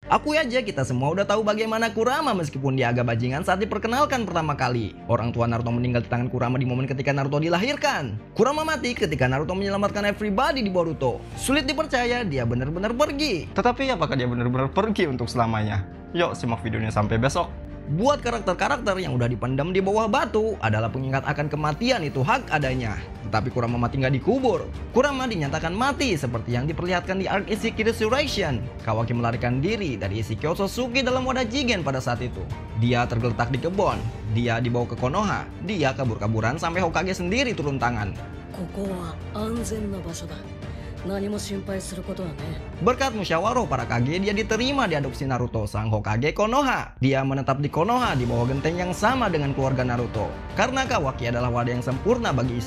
Akui aja kita semua udah tahu bagaimana Kurama meskipun dia agak bajingan saat diperkenalkan pertama kali. Orang tua Naruto meninggal di tangan Kurama di momen ketika Naruto dilahirkan. Kurama mati ketika Naruto menyelamatkan everybody di Boruto. Sulit dipercaya dia benar-benar pergi. Tetapi apakah dia benar-benar pergi untuk selamanya? Yuk simak videonya sampai besok. Buat karakter-karakter yang udah dipendam di bawah batu adalah pengingat akan kematian itu hak adanya. Tetapi Kurama mati nggak dikubur. Kurama dinyatakan mati seperti yang diperlihatkan di arc Isshiki Resurrection. Kawaki melarikan diri dari Isshiki Otsutsuki dalam wadah Jigen pada saat itu. Dia tergeletak di kebun. Dia dibawa ke Konoha. Dia kabur-kaburan sampai Hokage sendiri turun tangan. Berkat musyawarah para kage, dia diterima diadopsi Naruto, sang Hokage Konoha. Dia menetap di Konoha di bawah genteng yang sama dengan keluarga Naruto. Karena Kawaki adalah wadah yang sempurna bagi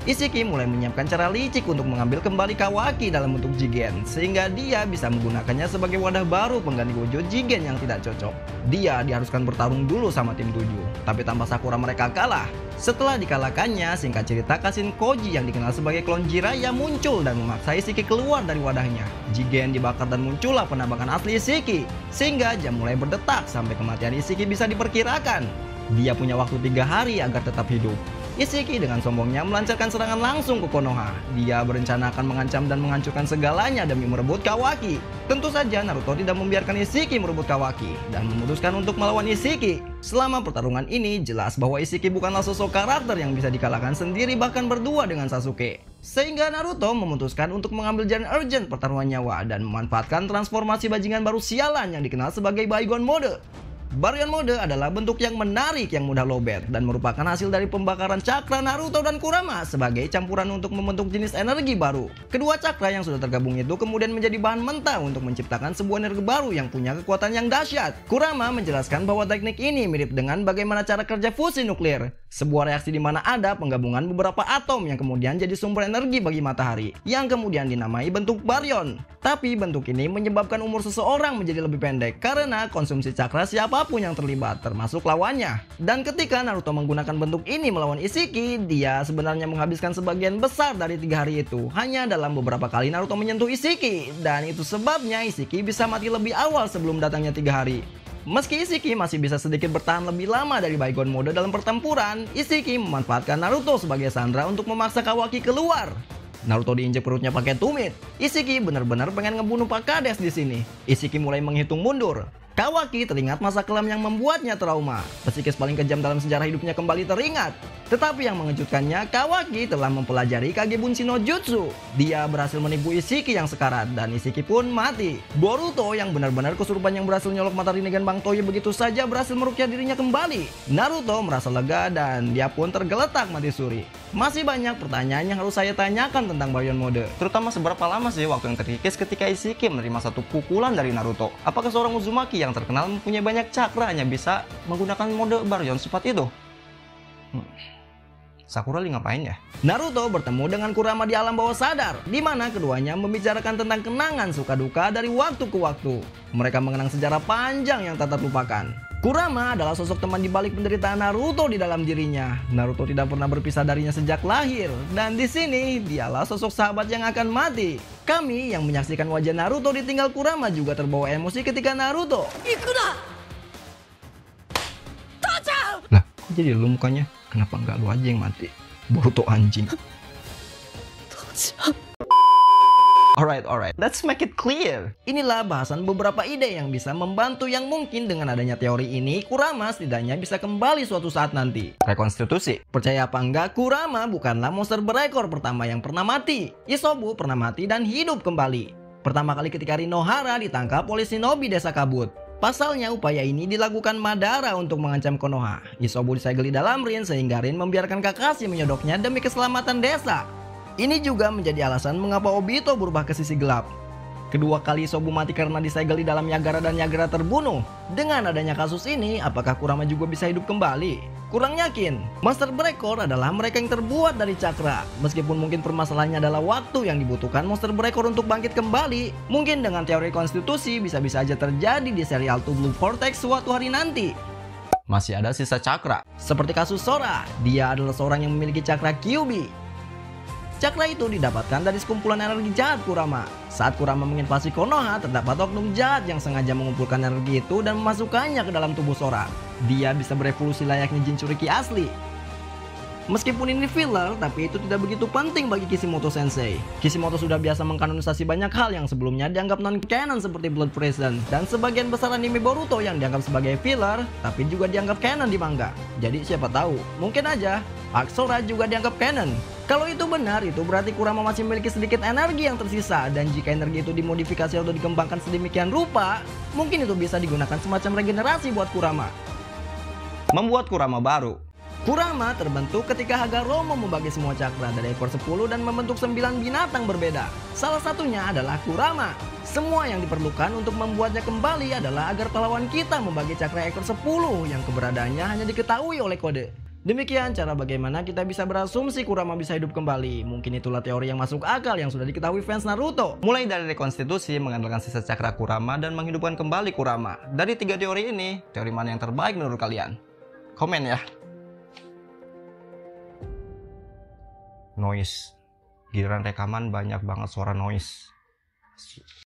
Isshiki mulai menyiapkan cara licik untuk mengambil kembali Kawaki dalam bentuk Jigen, sehingga dia bisa menggunakannya sebagai wadah baru pengganti wujud Jigen yang tidak cocok. Dia diharuskan bertarung dulu sama tim 7, tapi tanpa Sakura mereka kalah. Setelah dikalahkannya, singkat cerita Kashin Koji yang dikenal sebagai klon Jiraiya muncul dan memaksa Isshiki keluar dari wadahnya. Jigen dibakar dan muncullah penampakan asli Isshiki, sehingga jam mulai berdetak sampai kematian Isshiki bisa diperkirakan. Dia punya waktu 3 hari agar tetap hidup. Isshiki dengan sombongnya melancarkan serangan langsung ke Konoha. Dia berencana akan mengancam dan menghancurkan segalanya demi merebut Kawaki. Tentu saja Naruto tidak membiarkan Isshiki merebut Kawaki dan memutuskan untuk melawan Isshiki. Selama pertarungan ini jelas bahwa Isshiki bukanlah sosok karakter yang bisa dikalahkan sendiri bahkan berdua dengan Sasuke. Sehingga Naruto memutuskan untuk mengambil jalan urgent pertarungan nyawa dan memanfaatkan transformasi bajingan baru sialan yang dikenal sebagai Baigon Mode. Baryon Mode adalah bentuk yang menarik yang mudah lowbat dan merupakan hasil dari pembakaran cakra Naruto dan Kurama sebagai campuran untuk membentuk jenis energi baru. Kedua cakra yang sudah tergabung itu kemudian menjadi bahan mentah untuk menciptakan sebuah energi baru yang punya kekuatan yang dahsyat. Kurama menjelaskan bahwa teknik ini mirip dengan bagaimana cara kerja fusi nuklir, sebuah reaksi di mana ada penggabungan beberapa atom yang kemudian jadi sumber energi bagi matahari, yang kemudian dinamai bentuk baryon. Tapi bentuk ini menyebabkan umur seseorang menjadi lebih pendek karena konsumsi cakra siapapun yang terlibat, termasuk lawannya. Dan ketika Naruto menggunakan bentuk ini melawan Isshiki, dia sebenarnya menghabiskan sebagian besar dari 3 hari itu hanya dalam beberapa kali Naruto menyentuh Isshiki. Dan itu sebabnya Isshiki bisa mati lebih awal sebelum datangnya 3 hari. Meski Isshiki masih bisa sedikit bertahan lebih lama dari Baigon Mode dalam pertempuran, Isshiki memanfaatkan Naruto sebagai sandera untuk memaksa Kawaki keluar. Naruto diinjek perutnya pakai tumit. Isshiki benar-benar pengen ngebunuh Pak Kades di sini. Isshiki mulai menghitung mundur. Kawaki teringat masa kelam yang membuatnya trauma. Psikis paling kejam dalam sejarah hidupnya kembali teringat. Tetapi yang mengejutkannya, Kawaki telah mempelajari Kage Bunshin no Jutsu. Dia berhasil menipu Isshiki yang sekarat dan Isshiki pun mati. Boruto yang benar-benar kesurupan yang berhasil nyolok mata Rinnegan Bang Toyo begitu saja berhasil merukyah dirinya kembali. Naruto merasa lega dan dia pun tergeletak mati suri. Masih banyak pertanyaan yang harus saya tanyakan tentang Baryon Mode. Terutama seberapa lama sih waktu yang terkikis ketika Isshiki menerima satu pukulan dari Naruto? Apakah seorang Uzumaki yang terkenal mempunyai banyak cakra hanya bisa menggunakan mode Baryon secepat itu? Sakura lagi ngapain ya? Naruto bertemu dengan Kurama di alam bawah sadar, di mana keduanya membicarakan tentang kenangan suka duka dari waktu ke waktu. Mereka mengenang sejarah panjang yang tak terlupakan. Kurama adalah sosok teman di balik penderitaan Naruto di dalam dirinya. Naruto tidak pernah berpisah darinya sejak lahir, dan di sini dialah sosok sahabat yang akan mati. Kami yang menyaksikan wajah Naruto ditinggal Kurama juga terbawa emosi ketika Naruto. Lah, kok jadi lu mukanya? Kenapa nggak lu aja yang mati? Boruto anjing. Alright, let's make it clear. Inilah bahasan beberapa ide yang bisa membantu yang mungkin dengan adanya teori ini Kurama setidaknya bisa kembali suatu saat nanti. Rekonstitusi. Percaya apa enggak, Kurama bukanlah monster berekor pertama yang pernah mati. Isobu pernah mati dan hidup kembali. Pertama kali ketika Rinohara ditangkap oleh shinobi desa kabut. Pasalnya upaya ini dilakukan Madara untuk mengancam Konoha. Isobu disegel di dalam Rin sehingga Rin membiarkan Kakashi menyodoknya demi keselamatan desa. Ini juga menjadi alasan mengapa Obito berubah ke sisi gelap. Kedua kali Isobu mati karena disegel di dalam Yagara dan Yagara terbunuh. Dengan adanya kasus ini, apakah Kurama juga bisa hidup kembali? Kurang yakin. Monster berekor adalah mereka yang terbuat dari cakra. Meskipun mungkin permasalahannya adalah waktu yang dibutuhkan monster berekor untuk bangkit kembali. Mungkin dengan teori konstitusi bisa-bisa aja terjadi di serial Two Blue Vortex suatu hari nanti. Masih ada sisa cakra. Seperti kasus Sora, dia adalah seorang yang memiliki cakra Kyuubi. Cakra itu didapatkan dari sekumpulan energi jahat Kurama. Saat Kurama menginvasi Konoha, terdapat oknum jahat yang sengaja mengumpulkan energi itu dan memasukkannya ke dalam tubuh Sora. Dia bisa berevolusi layaknya Jinchuriki asli. Meskipun ini filler, tapi itu tidak begitu penting bagi Kishimoto Sensei. Kishimoto sudah biasa mengkanonisasi banyak hal yang sebelumnya dianggap non-canon seperti Blood Prison, dan sebagian besar anime Boruto yang dianggap sebagai filler, tapi juga dianggap canon di manga. Jadi siapa tahu, mungkin aja arc Sora juga dianggap canon. Kalau itu benar, itu berarti Kurama masih memiliki sedikit energi yang tersisa, dan jika energi itu dimodifikasi atau dikembangkan sedemikian rupa, mungkin itu bisa digunakan semacam regenerasi buat Kurama. Membuat Kurama baru. Kurama terbentuk ketika Hagoromo membagi semua cakra dari ekor 10 dan membentuk 9 binatang berbeda. Salah satunya adalah Kurama. Semua yang diperlukan untuk membuatnya kembali adalah agar pahlawan kita membagi cakra ekor 10 yang keberadaannya hanya diketahui oleh kode. Demikian cara bagaimana kita bisa berasumsi Kurama bisa hidup kembali. Mungkin itulah teori yang masuk akal yang sudah diketahui fans Naruto. Mulai dari rekonstitusi, mengandalkan sisa cakra Kurama, dan menghidupkan kembali Kurama. Dari 3 teori ini, teori mana yang terbaik menurut kalian? Komen ya. Noise. Giliran rekaman banyak banget suara noise.